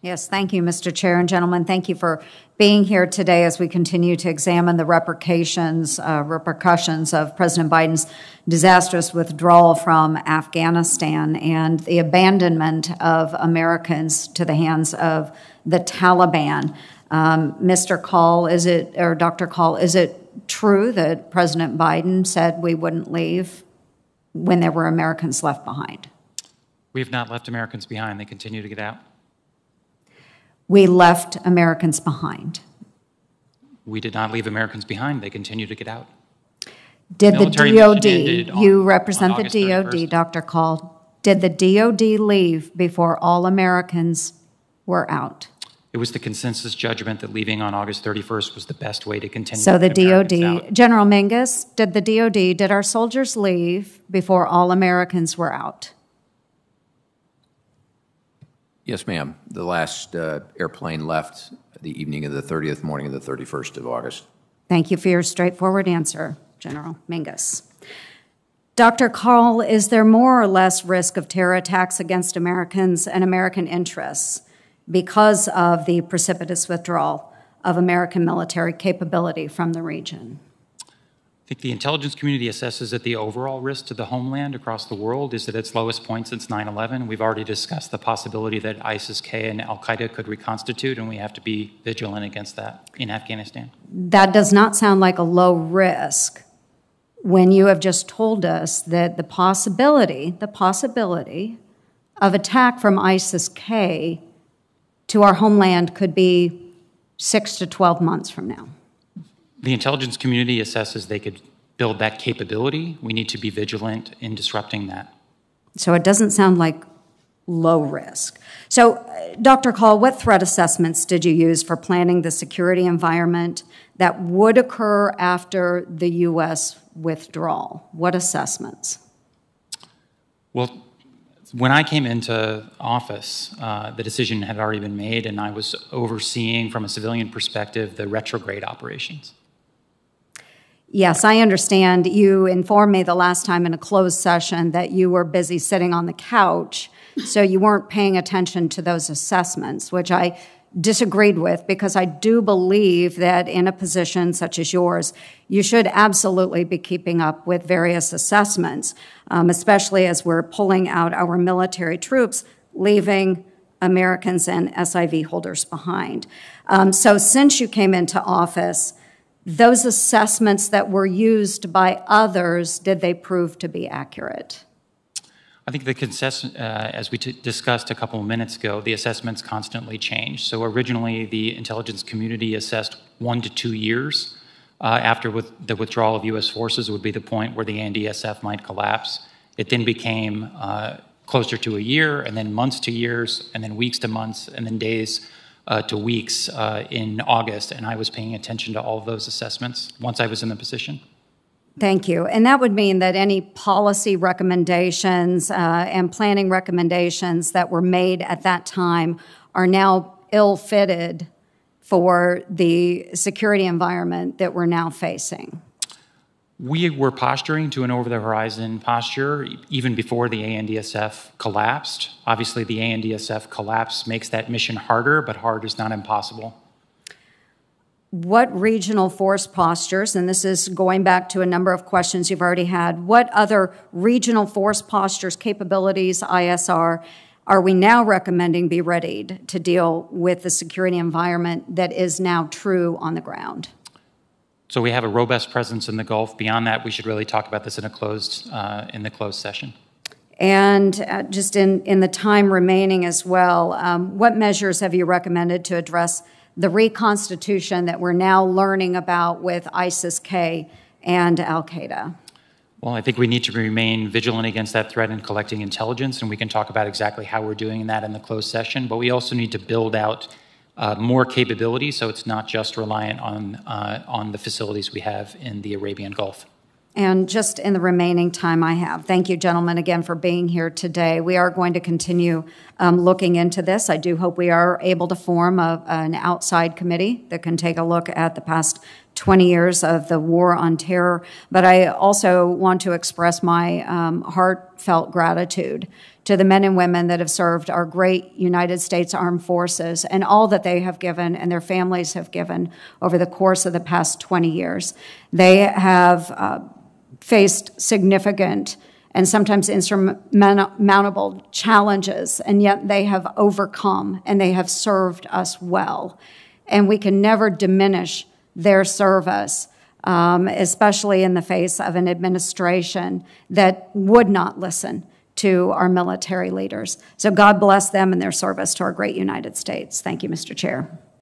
Yes, thank you, Mr. Chair and gentlemen. Thank you for being here today as we continue to examine the repercussions of President Biden's disastrous withdrawal from Afghanistan and the abandonment of Americans to the hands of the Taliban. Mr. Call, Dr. Call, is it true that President Biden said we wouldn't leave when there were Americans left behind? We have not left Americans behind. They continue to get out. We left Americans behind. We did not leave Americans behind. They continue to get out. Did the DOD, you represent the DOD, Dr. Call, did the DOD leave before all Americans were out? It was the consensus judgment that leaving on August 31st was the best way to continue. So the DOD, General Mingus, did our soldiers leave before all Americans were out? Yes, ma'am. The last airplane left the evening of the 30th, morning of the 31st of August. Thank you for your straightforward answer, General Mingus. Dr. Call, is there more or less risk of terror attacks against Americans and American interests because of the precipitous withdrawal of American military capability from the region? I think the intelligence community assesses that the overall risk to the homeland across the world is at its lowest point since 9/11. We've already discussed the possibility that ISIS-K and al-Qaeda could reconstitute, and we have to be vigilant against that in Afghanistan. That does not sound like a low risk when you have just told us that the possibility of attack from ISIS-K to our homeland could be 6 to 12 months from now. The intelligence community assesses they could build that capability. We need to be vigilant in disrupting that. So it doesn't sound like low risk. So, Dr. Call, what threat assessments did you use for planning the security environment that would occur after the U.S. withdrawal? What assessments? Well, when I came into office, the decision had already been made, and I was overseeing, from a civilian perspective, the retrograde operations. Yes, I understand. You informed me the last time in a closed session that you were busy sitting on the couch, so you weren't paying attention to those assessments, which I disagreed with because I do believe that in a position such as yours, you should absolutely be keeping up with various assessments, especially as we're pulling out our military troops, leaving Americans and SIV holders behind. So since you came into office, those assessments that were used by others, did they prove to be accurate? I think the consensus, as we discussed a couple of minutes ago, the assessments constantly change. So originally, the intelligence community assessed 1 to 2 years after the withdrawal of U.S. forces would be the point where the ANDSF might collapse. It then became closer to a year, and then months to years, and then weeks to months, and then days to weeks in August, and I was paying attention to all of those assessments once I was in the position. Thank you. And that would mean that any policy recommendations and planning recommendations that were made at that time are now ill-fitted for the security environment that we're now facing. We were posturing to an over-the-horizon posture even before the ANDSF collapsed. Obviously, the ANDSF collapse makes that mission harder, but hard is not impossible. What regional force postures, and this is going back to a number of questions you've already had, what other regional force postures, capabilities, ISR, are we now recommending be readied to deal with the security environment that is now true on the ground? So we have a robust presence in the Gulf. Beyond that, we should really talk about this in the closed session. And just in the time remaining as well, what measures have you recommended to address the reconstitution that we're now learning about with ISIS-K and al-Qaeda? Well, I think we need to remain vigilant against that threat and collecting intelligence, and we can talk about exactly how we're doing that in the closed session. But we also need to build out more capability, so it's not just reliant on the facilities we have in the Arabian Gulf. And just in the remaining time I have, thank you, gentlemen, again for being here today. We are going to continue looking into this. I do hope we are able to form an outside committee that can take a look at the past 20 years of the war on terror. But I also want to express my heartfelt gratitude to the men and women that have served our great United States Armed Forces and all that they have given and their families have given over the course of the past 20 years. They have faced significant and sometimes insurmountable challenges, and yet they have overcome and they have served us well. And we can never diminish their service, especially in the face of an administration that would not listen to our military leaders. So God bless them and their service to our great United States. Thank you, Mr. Chair.